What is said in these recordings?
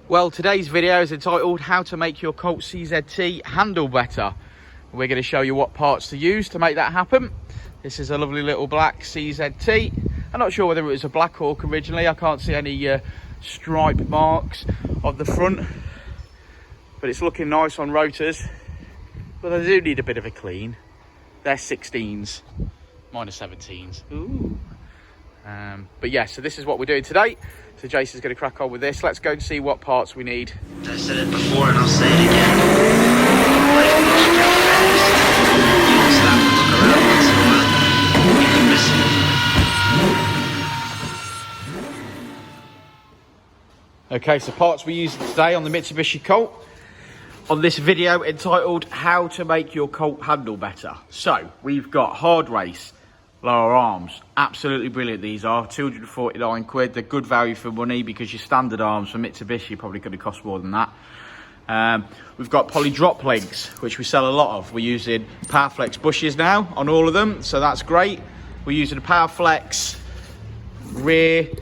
Well, today's video is entitled How to Make Your Colt Czt handle better. We're going to show you what parts to use to make that happen. This is a lovely little black Czt. I'm not sure whether it was a Black Hawk originally. I can't see any stripe marks on the front, but it's looking nice on rotors. But they do need a bit of a clean. They're 16s, mine are 17s. Ooh. But yeah, so this is what we're doing today. So Jason's going to crack on with this. Let's go and see what parts we need. I said it before and I'll say it again. Life moves real fast. You don't stop and look around once in a while. You can miss it. Okay, so parts we're using today on the Mitsubishi Colt. On this video entitled How to Make Your Colt Handle Better. So, we've got Hardrace lower arms. Absolutely brilliant these are. 249 quid. They're good value for money because your standard arms from Mitsubishi are probably going to cost more than that. We've got poly drop links, which we sell a lot of. We're using Powerflex bushes now on all of them, so that's great. We're using a Powerflex rear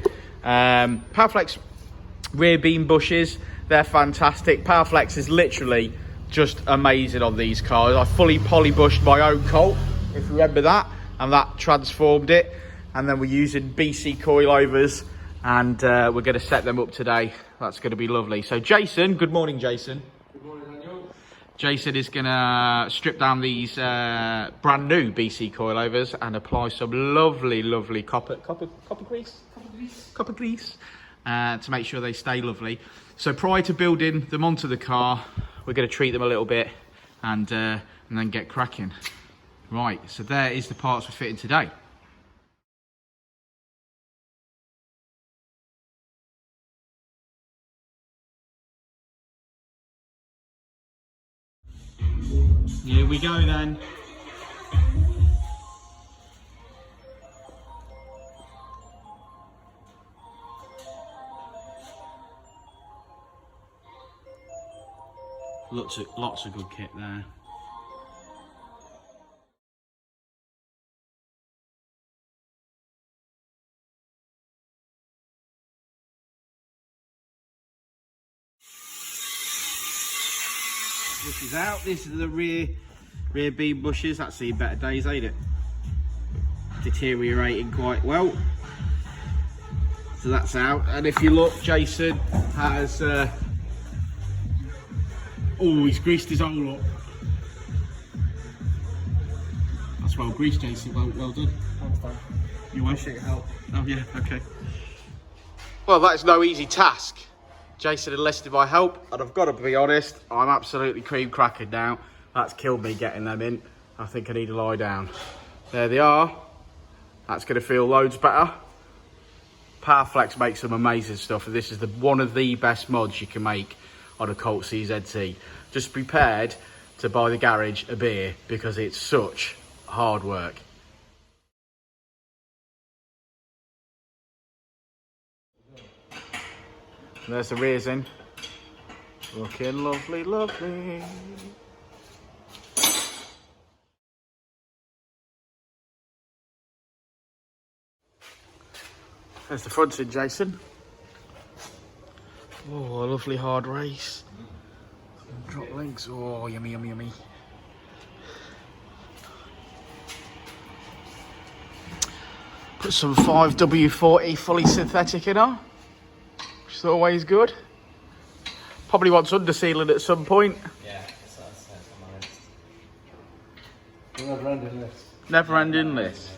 beam bushes. They're fantastic. Powerflex is literally just amazing on these cars. I fully poly bushed my own Colt, if you remember that, and that transformed it. And then we're using BC coilovers, and we're going to set them up today. That's going to be lovely. So Jason, good morning, Jason. Good morning, Daniel. Jason is going to strip down these brand new BC coilovers and apply some lovely copper grease to make sure they stay lovely. So prior to building them onto the car, we're going to treat them a little bit and then get cracking. Right, so there is the parts we're fitting today. Here we go then. Lots of good kit there. Bushes out. This is the rear beam bushes. That's seen better days, ain't it? Deteriorating quite well. So that's out. And if you look, Jason has he's greased his hole up. That's well greased, Jason. Well done. Thanks, Dan. You want Appreciate your help. Oh yeah, okay. Well, that's no easy task. Jason enlisted my help, and I've got to be honest, I'm absolutely cream cracking now. That's killed me getting them in. I think I need to lie down. There they are. That's going to feel loads better. Powerflex makes some amazing stuff, and this is one of the best mods you can make on a Colt Czt. Just prepared to buy the garage a beer because it's such hard work. And there's the rears in. Looking lovely. There's the front in, Jason. Oh, a lovely Hardrace. Drop links. Oh, yummy. Put some 5W40 fully synthetic in her, which is always good. Probably wants undersealing at some point. Yeah, that's what I said, if I'm honest. Never ending list. Never ending list.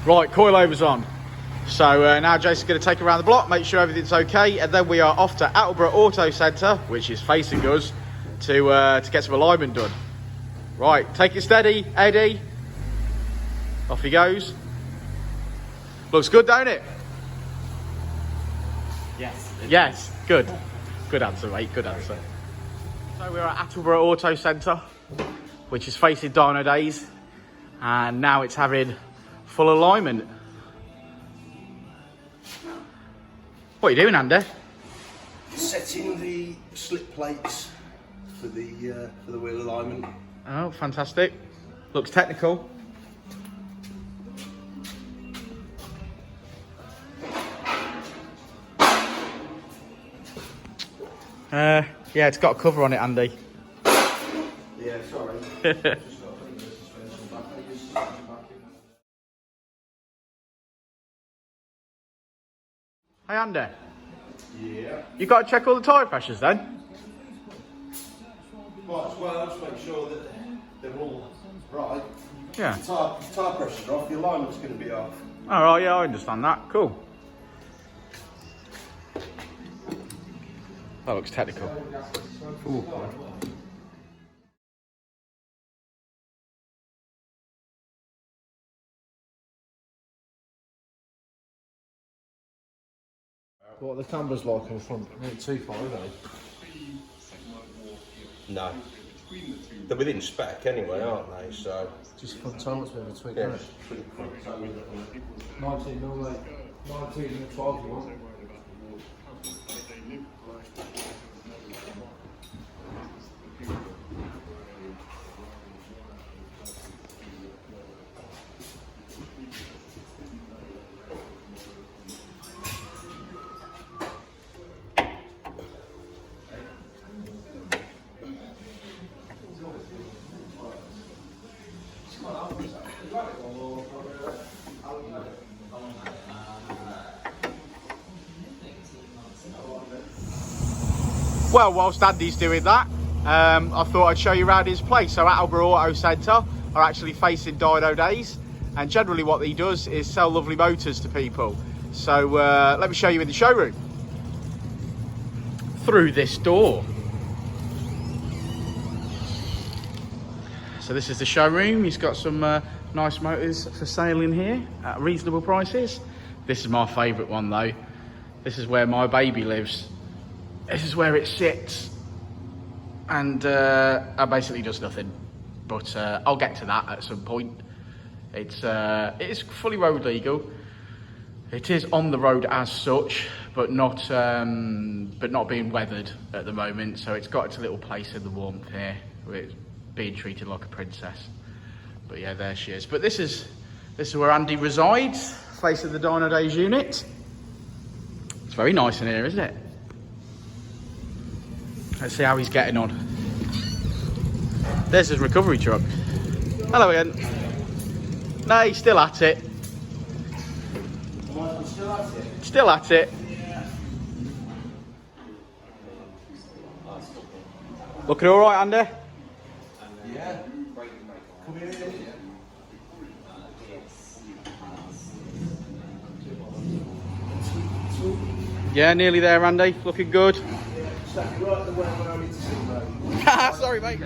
Right, coilovers on. So now Jason's going to take it around the block, make sure everything's okay, and then we are off to Attleborough Auto Centre, which is facing us, to get some alignment done. Right, take it steady, Eddie. Off he goes. Looks good, don't it? Yes. Yes, good. Good answer, mate, good answer. So we're at Attleborough Auto Centre, which is facing Dynodaze, and now it's having full alignment. What are you doing, Andy? Setting the slip plates for the wheel alignment. Oh, fantastic. Looks technical. Yeah, it's got a cover on it, Andy. Yeah, sorry. Hey, Andy. Yeah. You got to check all the tyre pressures then? Right, well, just make sure that they're all right. Yeah. Tyre pressure's off, the alignment's going to be off. All right, yeah, I understand that. Cool. That looks technical. What the camera's like in front, not too far, are they? No. They're within spec anyway, aren't they? So Just front time's a bit of a tweak, yeah, isn't it? pretty quick. 19 mil, mate. 19 and 12 you want. Well, whilst Andy's doing that, I thought I'd show you around his place. So Attleborough Auto Centre are actually facing Dynodaze, and generally what he does is sell lovely motors to people. So let me show you in the showroom. Through this door. So this is the showroom. He's got some nice motors for sale in here at reasonable prices. This is my favourite one though. This is where my baby lives. This is where it sits, and it basically does nothing. But I'll get to that at some point. It is fully road legal. It is on the road as such, but not being weathered at the moment. So it's got its little place in the warmth here, where it's being treated like a princess. But yeah, there she is. But this is where Andy resides, facing the Dynodaze unit. It's very nice in here, isn't it? Let's see how he's getting on. There's his recovery truck. Hello again. No, he's still at it. Still at it. Looking all right, Andy? Yeah. Come here. Yeah, nearly there, Andy. Looking good. Sorry, mate.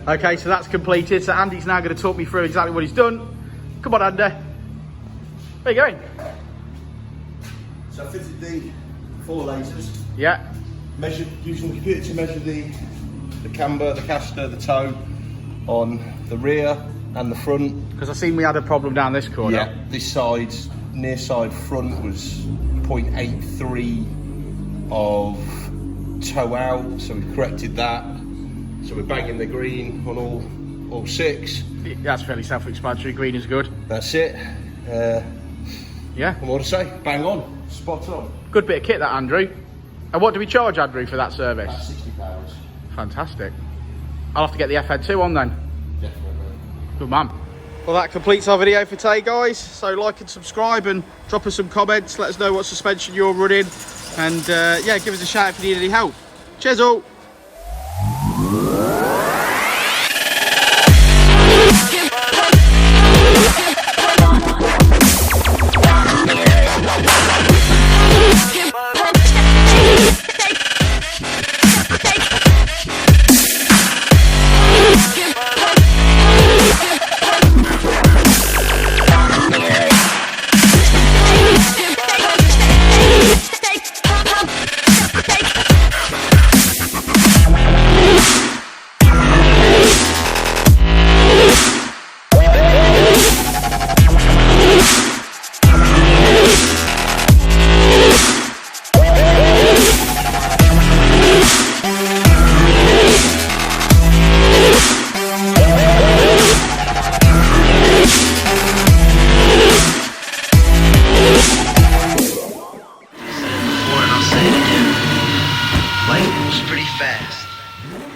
Okay, so that's completed. So Andy's now going to talk me through exactly what he's done. Come on, Andy. Where are you going? So I fitted the 4 lasers. Yeah. Measured using the computer to measure the camber, the caster, the toe on the rear and the front. Because I seen we had a problem down this corner. Yeah. This side, near side front was 0.83 of toe out, so we've corrected that. So we're banging the green on all 6. That's fairly self-explanatory. Green is good. That's it. Yeah. And what to say? Bang on. Spot on. Good bit of kit that, Andrew. And what do we charge, Andrew, for that service? About £60. Fantastic. I'll have to get the FN2 on then. Definitely. Good man. Well, that completes our video for today, guys. So like and subscribe and drop us some comments. Let us know what suspension you're running. And yeah, give us a shout if you need any help. Cheers all. light moves pretty fast.